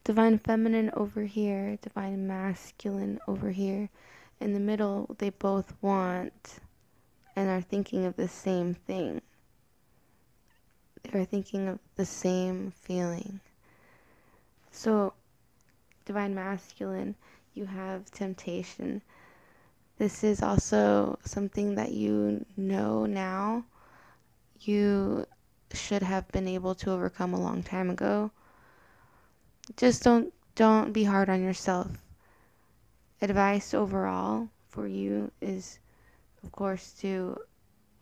Divine feminine over here, divine masculine over here. In the middle, they both want and are thinking of the same thing. They're thinking of the same feeling. So, divine masculine, you have temptation. This is also something that you know now you should have been able to overcome a long time ago. Just don't be hard on yourself. Advice overall for you is, of course, to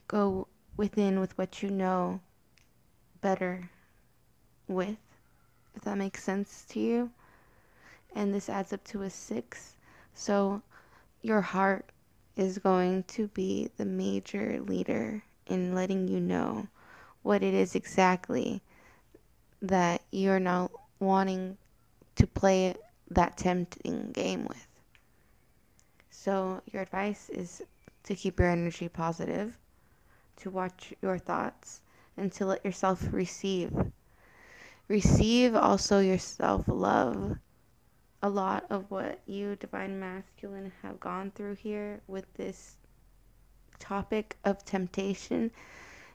go within with what you know better with, if that makes sense to you. And this adds up to a 6. So your heart is going to be the major leader in letting you know what it is exactly that you're now wanting to play that tempting game with. So your advice is to keep your energy positive, to watch your thoughts, and to let yourself receive. Receive also your self-love. A lot of what you, divine masculine, have gone through here with this topic of temptation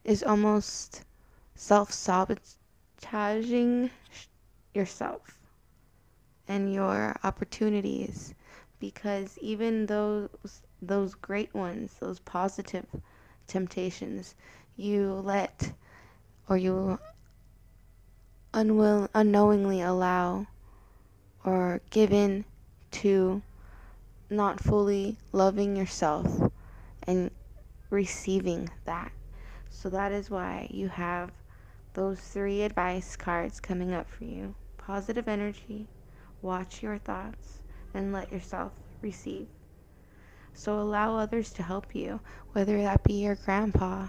is almost self-sabotaging yourself and your opportunities, because even those great ones, those positive temptations, you let, or you unknowingly allow or give in to not fully loving yourself and receiving that. So that is why you have those 3 advice cards coming up for you. Positive energy, watch your thoughts, and let yourself receive. So allow others to help you, whether that be your grandpa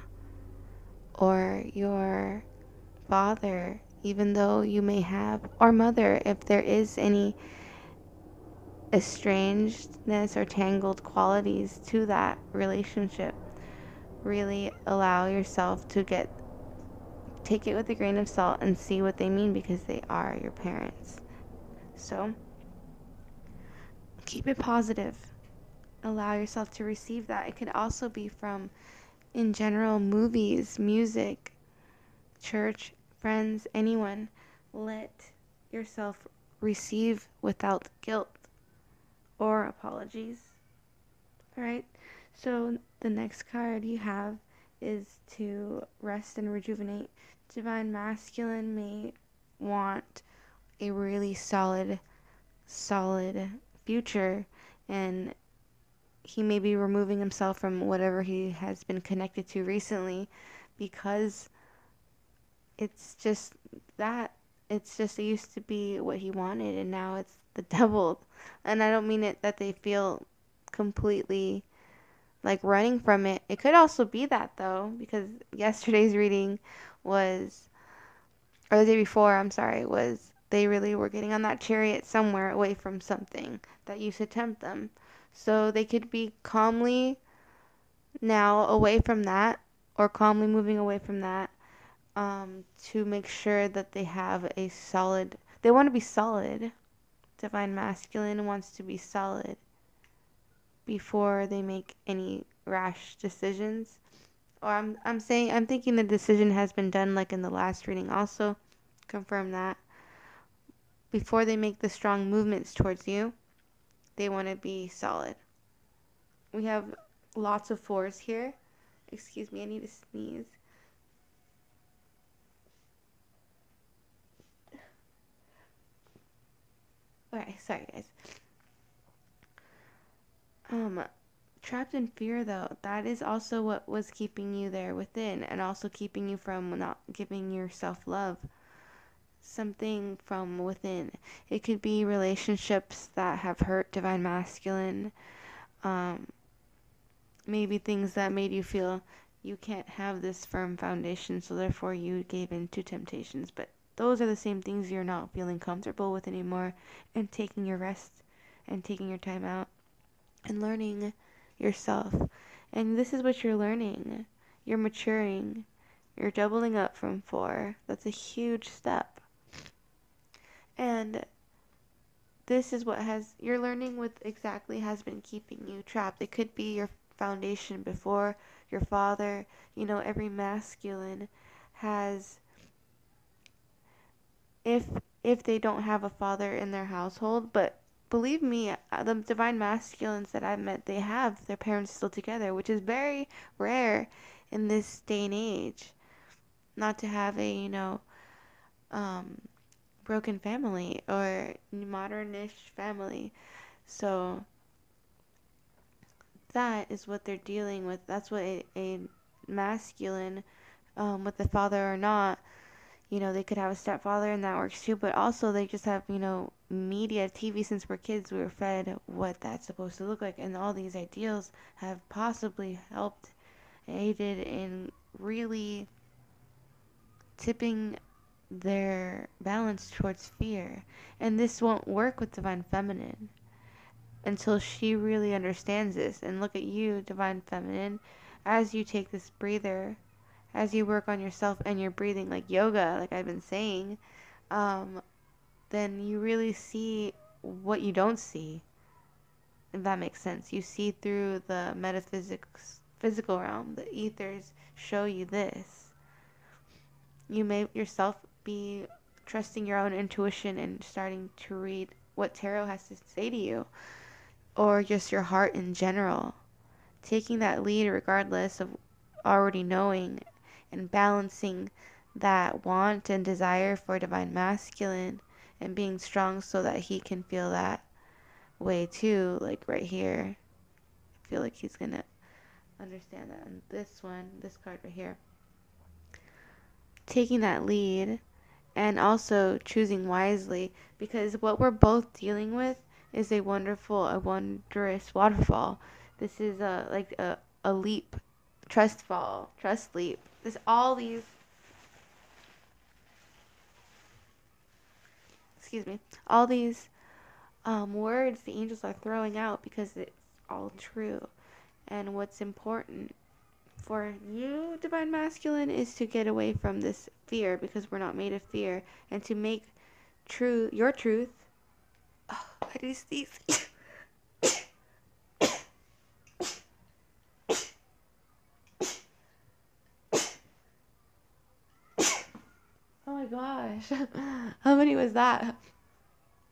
or your father, even though you may have, or mother, if there is any estrangedness or tangled qualities to that relationship. Really allow yourself to take it with a grain of salt and see what they mean, because they are your parents. So keep it positive. Allow yourself to receive that. It could also be from, in general, movies, music, church, friends, anyone. Let yourself receive without guilt or apologies. Alright, so the next card you have is to rest and rejuvenate. Divine masculine may want a really solid future, and he may be removing himself from whatever he has been connected to recently, because it's just that. It's just, it used to be what he wanted, and now it's the devil. And I don't mean it that they feel completely like running from it. It could also be that, though, because yesterday's reading was, or the day before, I'm sorry, was they really were getting on that chariot somewhere away from something that used to tempt them. So they could be calmly now away from that, or calmly moving away from that, to make sure that they have a solid, they want to be solid. Divine masculine wants to be solid before they make any rash decisions. Or I'm thinking the decision has been done, like in the last reading also confirm that. Before they make the strong movements towards you, they want to be solid. We have lots of 4s here. Excuse me, I need to sneeze. Alright, sorry guys. Trapped in fear, though, that is also what was keeping you there within, and also keeping you from not giving yourself love. Something from within. It could be relationships that have hurt divine masculine. Maybe things that made you feel you can't have this firm foundation, so therefore you gave in to temptations. But those are the same things you're not feeling comfortable with anymore, and taking your rest and taking your time out and learning yourself. And this is what you're learning. You're maturing. You're doubling up from 4. That's a huge step. And this is what you're learning what exactly has been keeping you trapped. It could be your foundation before your father. Every masculine has, if if they don't have a father in their household, but believe me, the divine masculines that I've met, they have their parents still together, which is very rare in this day and age. Not to have a, um, broken family or modernish family. So that is what they're dealing with. That's what a masculine, with the father or not, they could have a stepfather and that works too, but also they just have, media, TV. Since we're kids, we were fed what that's supposed to look like, and all these ideals have possibly helped, aided in really tipping their balance towards fear. And this won't work with divine feminine until she really understands this. And look at you, divine feminine, as you take this breather, as you work on yourself and your breathing like yoga, like I've been saying, then you really see what you don't see, if that makes sense. You see through the metaphysics, physical realm. The ethers show you this. You may yourself be trusting your own intuition and starting to read what tarot has to say to you, or just your heart in general. Taking that lead regardless of already knowing, and balancing that want and desire for divine masculine and being strong so that he can feel that way too. Like right here, I feel like he's gonna understand that. And this card right here, taking that lead and also choosing wisely, because what we're both dealing with is a wondrous waterfall. This is like a leap, trust leap. All these, excuse me, all these words the angels are throwing out, because it's all true. And what's important for you, divine masculine, is to get away from this fear, because we're not made of fear, and to make your truth. Oh, I do sneeze. Oh my gosh. How many was that?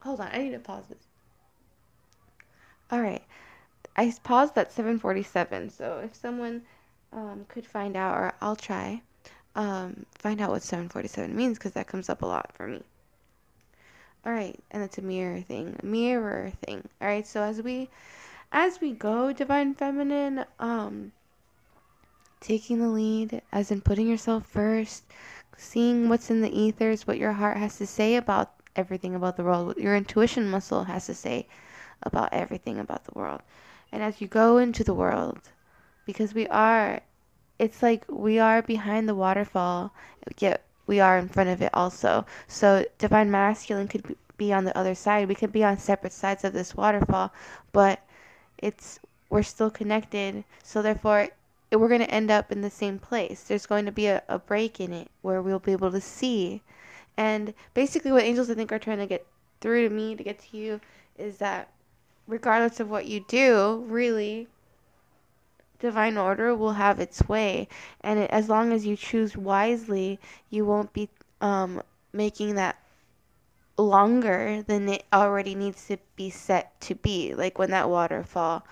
Hold on, I need to pause this. Alright. I paused at 7:47, so if someone could find out, or I'll try, find out what 7:47 means, because that comes up a lot for me. Alright, and it's a mirror thing. Alright, so as we go, divine feminine, taking the lead, as in putting yourself first, seeing what's in the ethers, what your heart has to say about everything about the world, what your intuition muscle has to say about everything about the world. And as you go into the world, because it's like we are behind the waterfall, yet we are in front of it also. So divine masculine could be on the other side. We could be on separate sides of this waterfall, but we're still connected. So therefore, we're going to end up in the same place. There's going to be a break in it where we'll be able to see. And basically what angels, I think, are trying to get through to me, to get to you, is that regardless of what you do, really, divine order will have its way. And as long as you choose wisely, you won't be making that longer than it already needs to be set to be. Like when that waterfall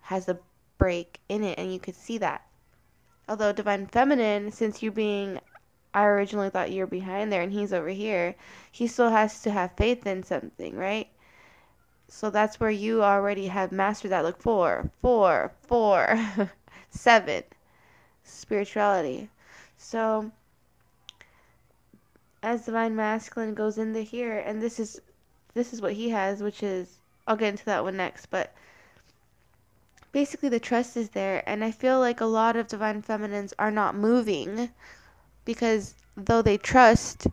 has a break in it, and you could see that. Although divine feminine, since I originally thought you were behind there and he's over here, he still has to have faith in something, right? So that's where you already have mastered that. Look, 4, 4, 4, 7, spirituality. So as divine masculine goes into here, and this is what he has, which is, I'll get into that one next, but basically the trust is there. And I feel like a lot of divine feminines are not moving, because though they trust,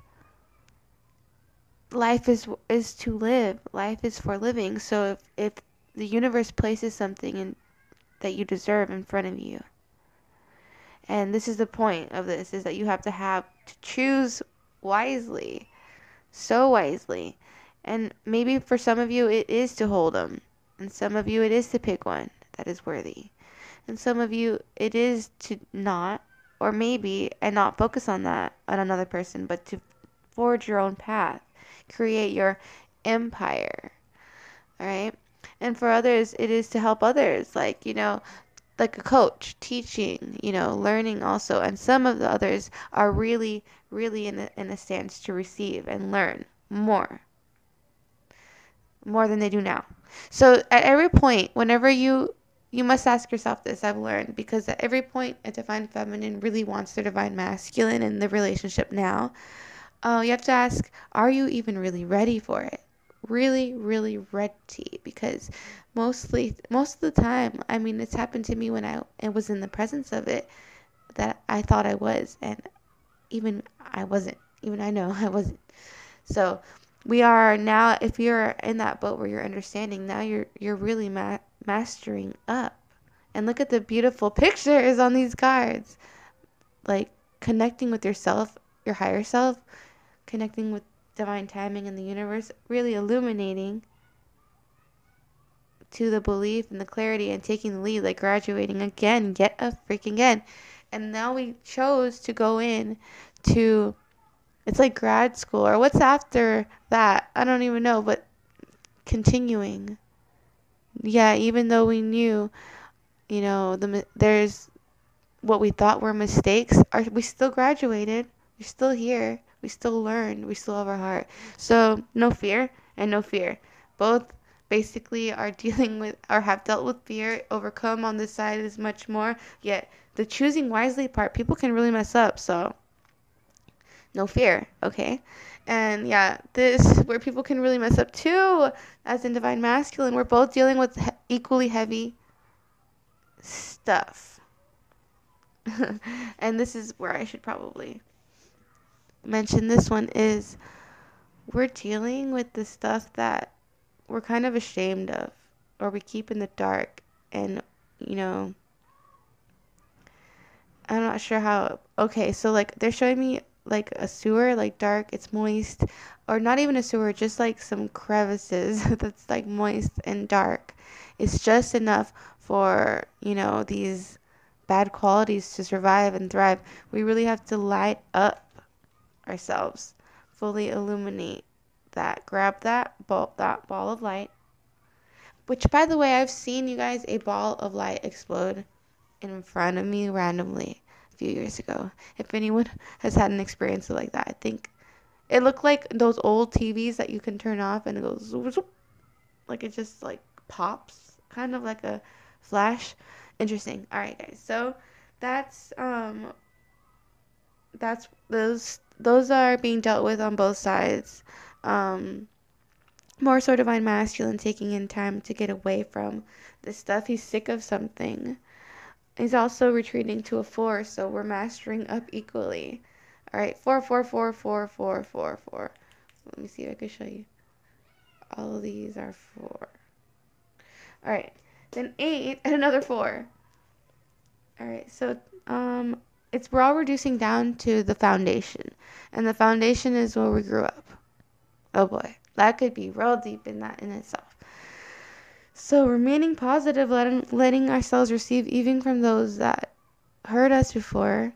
life is to live. Life is for living. So if the universe places something that you deserve in front of you, and this is the point of this, is that you have to choose wisely, so wisely. And maybe for some of you it is to hold them, and some of you it is to pick one that is worthy, and some of you it is to not, or maybe, and not focus on that on another person, but to forge your own path, create your empire. All right. And for others it is to help others, like, like a coach teaching, learning also. And some of the others are really, really in a stance to receive and learn more than they do now. So at every point, whenever you must ask yourself this, I've learned, because at every point a divine feminine really wants their divine masculine in the relationship now. You have to ask, are you even really ready for it? Really, really ready? Because most of the time, I mean, it's happened to me when I was in the presence of it, that I thought I was, and even I wasn't. Even I know I wasn't. So we are now, if you're in that boat where you're understanding, now you're really mastering up. And look at the beautiful pictures on these cards. Like connecting with yourself, your higher self, connecting with divine timing in the universe, really illuminating to the belief and the clarity and taking the lead, like graduating again, yet a freaking again. And now we chose to go in to, it's like grad school, or what's after that, I don't even know, but continuing. Yeah, even though we knew, there's what we thought were mistakes, we still graduated, we're still here, we still learned, we still have our heart. So no fear and no fear. Both basically are dealing with, or have dealt with fear. Overcome on this side is much more. Yet the choosing wisely part, people can really mess up. So no fear, okay? And yeah, this where people can really mess up too, as in divine masculine. We're both dealing with equally heavy stuff. And this is where I should probably mention this one is, we're dealing with the stuff that we're kind of ashamed of, or we keep in the dark. And I'm not sure how. Okay, so like they're showing me like a sewer, like dark, it's moist, or not even a sewer, just like some crevices that's like moist and dark. It's just enough for these bad qualities to survive and thrive. We really have to light up ourselves, fully illuminate that, grab that ball of light, which, by the way, I've seen, you guys, a ball of light explode in front of me randomly a few years ago. If anyone has had an experience like that, I think it looked like those old TVs that you can turn off and it goes zoop, zoop, like it just like pops, kind of like a flash. Interesting. All right, guys. So that's those are being dealt with on both sides. More so divine masculine taking in time to get away from this stuff. He's sick of something. He's also retreating to a 4, so we're mastering up equally. All right, 4, 4, 4, 4, 4, 4, 4. Let me see if I can show you. All of these are 4. All right, then 8 and another 4. All right, so we're all reducing down to the foundation, and the foundation is where we grew up. Oh boy, that could be real deep in that in itself. So remaining positive, letting ourselves receive even from those that hurt us before.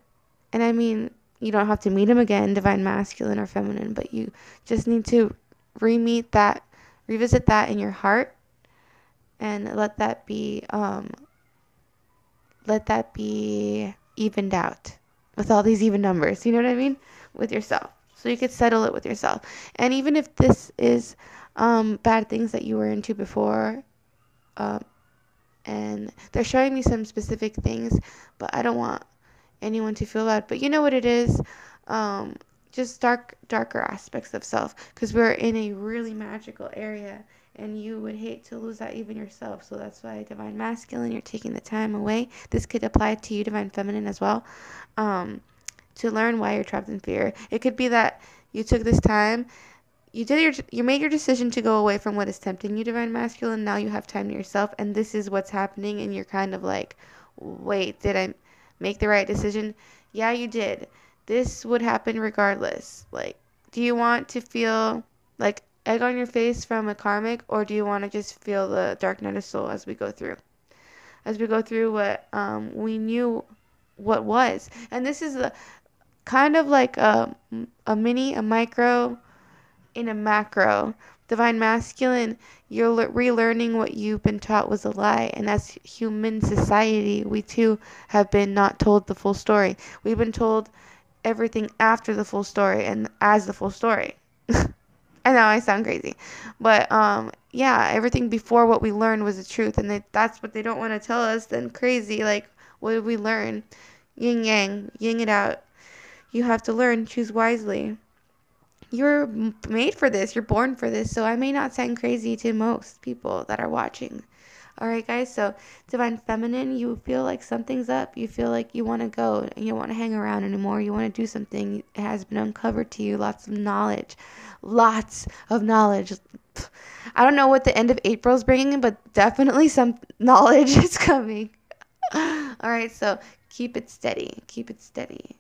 And I mean, you don't have to meet them again, divine masculine or feminine, but you just need to revisit that in your heart, and let that be evened out with all these even numbers, you know what I mean, with yourself. So you could settle it with yourself. And even if this is bad things that you were into before, and they're showing me some specific things, but I don't want anyone to feel bad. But you know what it is? Just darker aspects of self, because we're in a really magical area, and you would hate to lose that even yourself. So that's why divine masculine, you're taking the time away. This could apply to you, divine feminine, as well, to learn why you're trapped in fear. It could be that you took this time, you made your decision to go away from what is tempting you, divine masculine. Now you have time to yourself, and this is what's happening, and you're kind of like, wait, did I make the right decision? Yeah, you did. This would happen regardless. Like, do you want to feel like egg on your face from a karmic, or do you want to just feel the dark night of soul as we go through? As we go through what we knew what was. And this is a kind of like a mini, a micro in a macro. Divine masculine, you're relearning what you've been taught was a lie. And as human society, we too have been not told the full story. We've been told everything after the full story and as the full story. I know I sound crazy, but yeah, everything before what we learned was the truth, and that's what they don't want to tell us. Then crazy, like, what did we learn? Yin yang, yin it out. You have to learn, choose wisely. You're made for this. You're born for this. So I may not sound crazy to most people that are watching. All right, guys. So divine feminine, you feel like something's up. You feel like you want to go and you don't want to hang around anymore. You want to do something. It has been uncovered to you. Lots of knowledge. Lots of knowledge. I don't know what the end of April is bringing, but definitely some knowledge is coming. All right. So keep it steady. Keep it steady.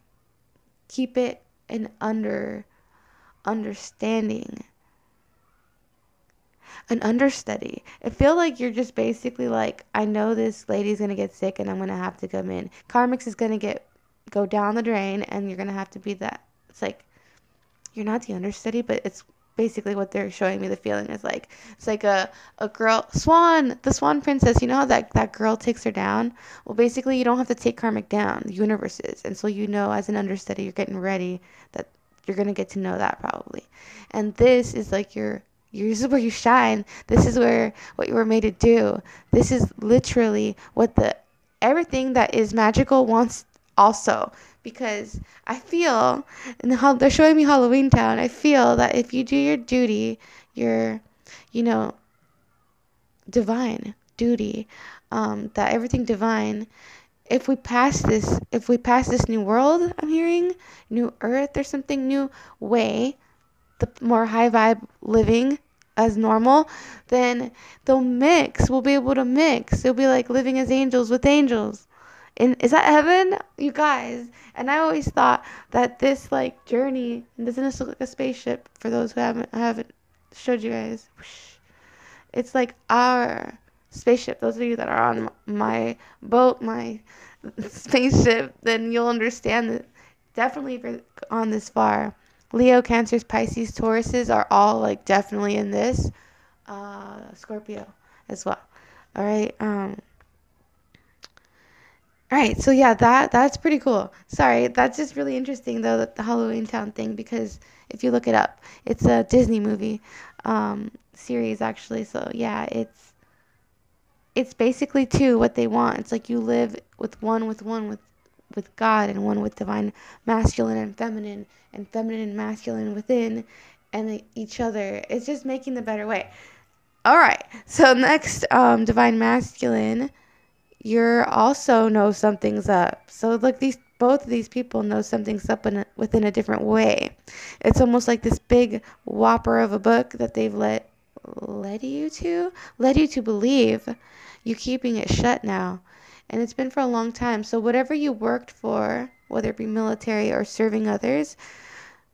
Keep it an understanding, an understudy. I feel like you're just basically like, I know this lady's gonna get sick and I'm gonna have to come in. Karmics is gonna go down the drain and you're gonna have to be that. It's like you're not the understudy, but it's basically what they're showing me. The feeling is like it's like a girl swan, the swan princess. You know how that girl takes her down? Well, basically you don't have to take karmic down. The universe is, and so as an understudy, you're getting ready that you're gonna get to know that probably. And this is like this is where you shine. This is what you were made to do. This is literally what everything that is magical wants also. Because I feel, and they're showing me Halloween Town, I feel that if you do your duty, your, divine duty, that everything divine, if we pass this new world, I'm hearing, new earth or something, new way, the more high vibe living as normal, then we'll be able to mix. It'll be like living as angels with angels. Is that heaven, you guys? And I always thought that this like journey, and doesn't this look like a spaceship for those who haven't showed you guys? It's like our spaceship. Those of you that are on my boat, my spaceship, then you'll understand that. Definitely if you're on this far. Leo, Cancers, Pisces, Tauruses are all like definitely in this. Scorpio as well. All right. All right, so yeah, that's pretty cool. Sorry, that's just really interesting though, the Halloween Town thing, because if you look it up, it's a Disney movie series actually. So yeah, it's basically two what they want. It's like you live with God, and one with divine masculine and feminine and masculine within, and each other. It's just making the better way. All right, so next, divine masculine. You're also know something's up. So like both of these people know something's up within a different way. It's almost like this big whopper of a book that they've led you to believe. You keeping it shut now. And it's been for a long time. So whatever you worked for, whether it be military or serving others,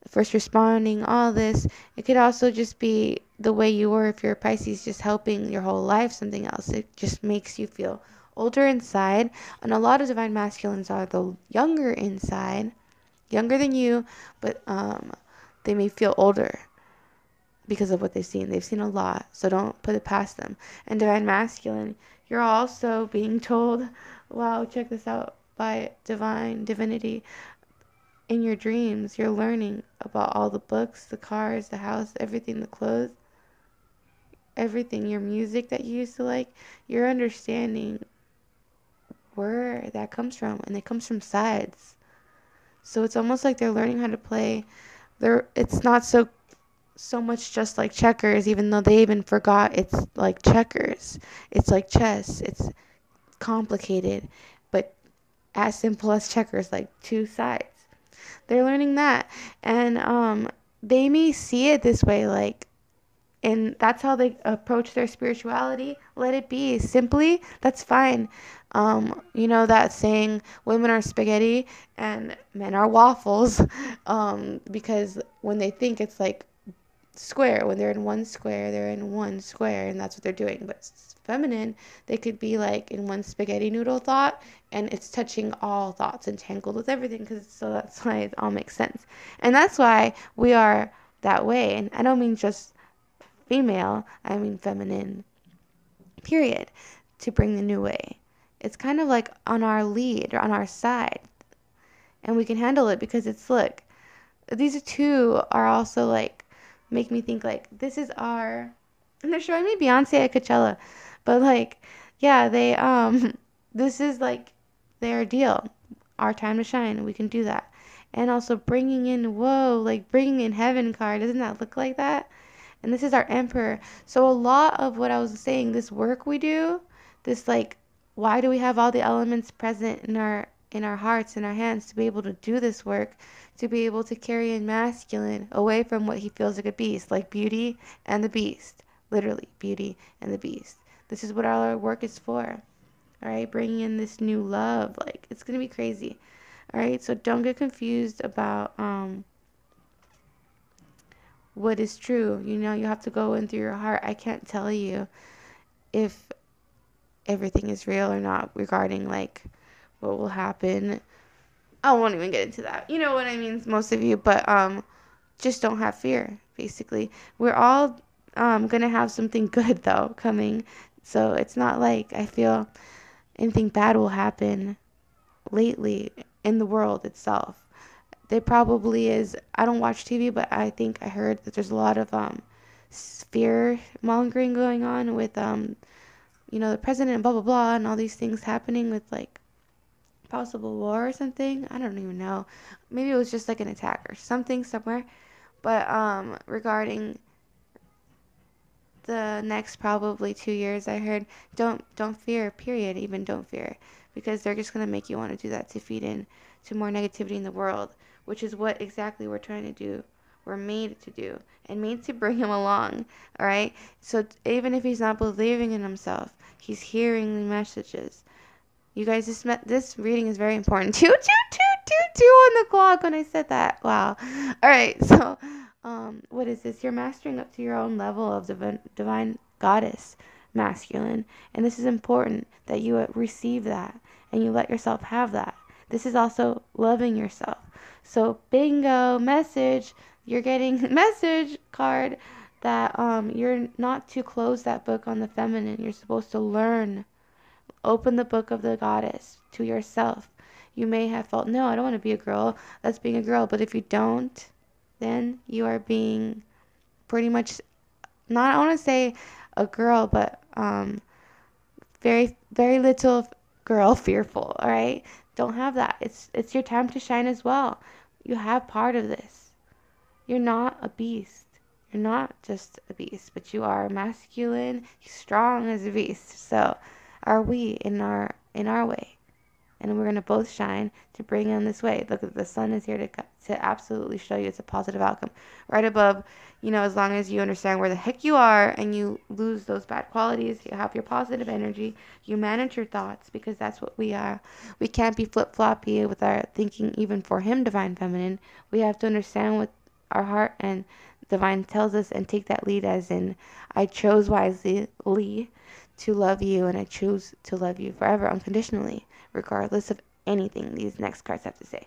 first responding, all this, it could also just be the way you were if you're a Pisces, just helping your whole life, something else. It just makes you feel older inside, and a lot of divine masculines are the younger inside, younger than you, but they may feel older because of what they've seen. They've seen a lot, so don't put it past them. And divine masculine, you're also being told, wow, check this out, by divinity. In your dreams, you're learning about all the books, the cars, the house, everything, the clothes, everything, your music that you used to like. You're understanding where that comes from, and it comes from sides. So it's almost like they're learning how to play. It's not so much just like checkers, even though they even forgot it's like checkers. It's like chess. It's complicated, but as simple as checkers, like two sides. They're learning that, and they may see it this way, like, and that's how they approach their spirituality. Let it be simply. That's fine. That saying, women are spaghetti and men are waffles, because when they think, it's like square. When they're in one square, they're in one square, and that's what they're doing. But feminine, they could be like in one spaghetti noodle thought, and it's touching all thoughts, entangled with everything. So that's why it all makes sense, and that's why we are that way. And I don't mean just female, I mean feminine, period, to bring the new way. It's kind of like on our lead or on our side, and we can handle it because it's, look, these two are also like, make me think like this is our, and they're showing me Beyonce at Coachella, but like, yeah, they this is like their deal, our time to shine. We can do that. And also bringing in, whoa, like bringing in heaven card, doesn't that look like that? And this is our emperor. So a lot of what I was saying, this work we do, this like, why do we have all the elements present in our hearts, in our hands, to be able to do this work, to be able to carry in masculine away from what he feels like a beast, like Beauty and the Beast, literally Beauty and the Beast. This is what all our work is for. All right, bringing in this new love, like it's gonna be crazy. All right, so don't get confused about what is true. You know, you have to go in through your heart. I can't tell you if everything is real or not regarding like what will happen. I won't even get into that. You know what I mean, most of you, but just don't have fear, basically. We're all gonna have something good though coming. So it's not like I feel anything bad will happen lately in the world itself. There probably is. I don't watch TV, but I think I heard that there's a lot of fear mongering going on with you know, the president and blah blah blah and all these things happening with like possible war or something. I don't even know. Maybe it was just like an attack or something somewhere. But regarding the next probably 2 years, I heard don't fear, period, even don't fear, because they're just gonna make you want to do that to feed in to more negativity in the world, which is what exactly we're trying to do. We're made to do and made to bring him along. All right. So even if he's not believing in himself, he's hearing the messages. You guys, this reading is very important. Two on the clock when I said that. Wow. All right. So, what is this? You're mastering up to your own level of divine goddess masculine, and this is important that you receive that and you let yourself have that. This is also loving yourself. So, bingo message. You're getting message card that you're not to close that book on the feminine. You're supposed to learn. Open the book of the goddess to yourself. You may have felt, no, I don't want to be a girl. That's being a girl. But if you don't, then you are being pretty much, not, I want to say a girl, but very, very little girl fearful. All right. Don't have that. It's your time to shine as well. You have part of this. You're not a beast. You're not just a beast, but you are masculine, strong as a beast. So are we in our way, and we're gonna both shine to bring in this way. Look, the sun is here to absolutely show you it's a positive outcome. Right above, you know, as long as you understand where the heck you are and you lose those bad qualities, you have your positive energy, you manage your thoughts, because that's what we are. We can't be flip floppy with our thinking, even for him, divine feminine. We have to understand what our heart and divine tells us and take that lead, as in, I chose wisely to love you, and I choose to love you forever, unconditionally, regardless of anything these next cards have to say.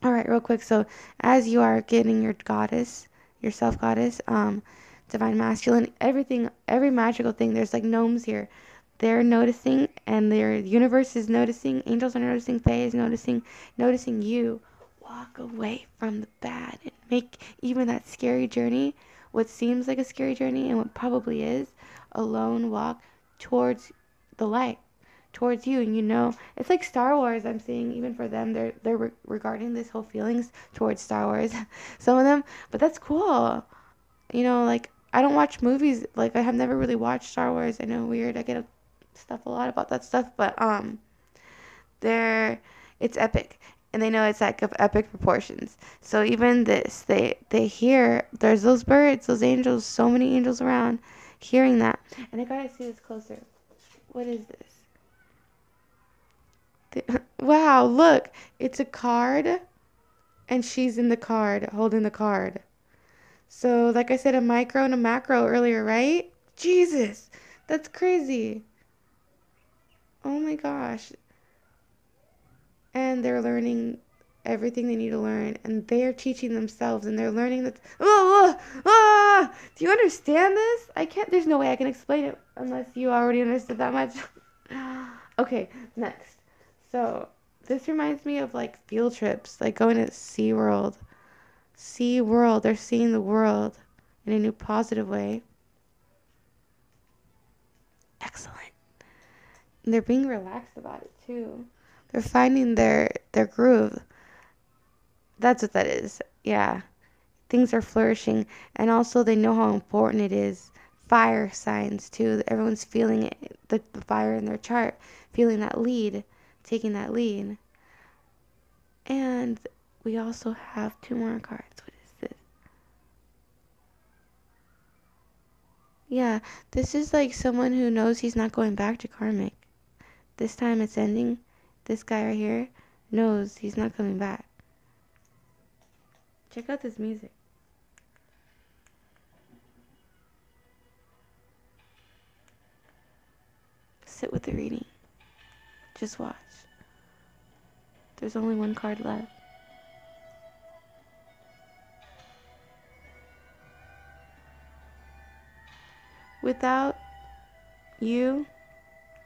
All right, real quick. So as you are getting your goddess, your self goddess, divine masculine, everything, every magical thing, there's like gnomes here. They're noticing, and their universe is noticing. Angels are noticing. Fae is noticing you. Walk away from the bad and make even that scary journey, what seems like a scary journey and what probably is, a lone walk towards the light, towards you. And you know, it's like Star Wars. I'm seeing even for them, they're regarding this whole feelings towards Star Wars, some of them. But that's cool. You know, like I don't watch movies. Like I have never really watched Star Wars. I know, weird. I get stuff a lot about that stuff, but they're it's epic. And they know it's like of epic proportions. So even this, they hear, there's those birds, those angels, so many angels around, hearing that. And I gotta see this closer. What is this? Wow, look, it's a card, and she's in the card, holding the card. So, like I said, a micro and a macro earlier, right? Jesus, that's crazy. Oh my gosh. And they're learning everything they need to learn, and they're teaching themselves, and they're learning that. Do you understand this? I can't. There's no way I can explain it unless you already understood that much. Okay, next. So this reminds me of like field trips, like going to SeaWorld. SeaWorld, they're seeing the world in a new positive way. Excellent. And they're being relaxed about it too. They're finding their groove. That's what that is. Yeah. Things are flourishing, and also they know how important it is. Fire signs too. Everyone's feeling it, the fire in their chart, feeling that lead, taking that lead. And we also have two more cards. What is this? Yeah, this is like someone who knows he's not going back to karmic. This time it's ending. This guy right here knows he's not coming back. Check out this music. Sit with the reading. Just watch. There's only one card left. Without you,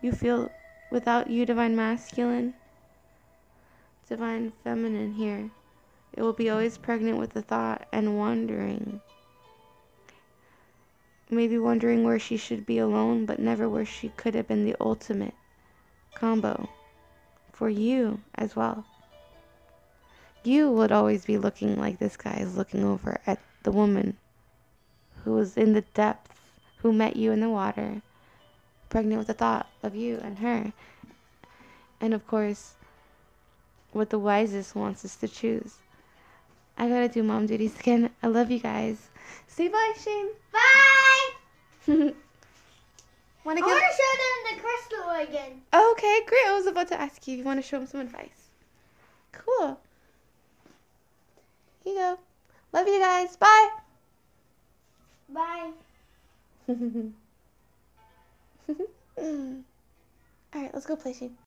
you feel, without you, divine masculine, divine feminine here, it will be always pregnant with the thought and wondering. Maybe wondering where she should be alone, but never where she could have been the ultimate combo for you as well. You would always be looking like this guy is looking over at the woman who was in the depths, who met you in the water, pregnant with the thought of you and her. And of course, what the wisest wants us to choose. I gotta do mom duties again. I love you guys. Say bye, Shane. Bye! Wanna I want to show them the crystal again. Okay, great. I was about to ask you if you want to show them some advice. Cool. Here you go. Love you guys. Bye. Bye. All right, let's go play, Shane.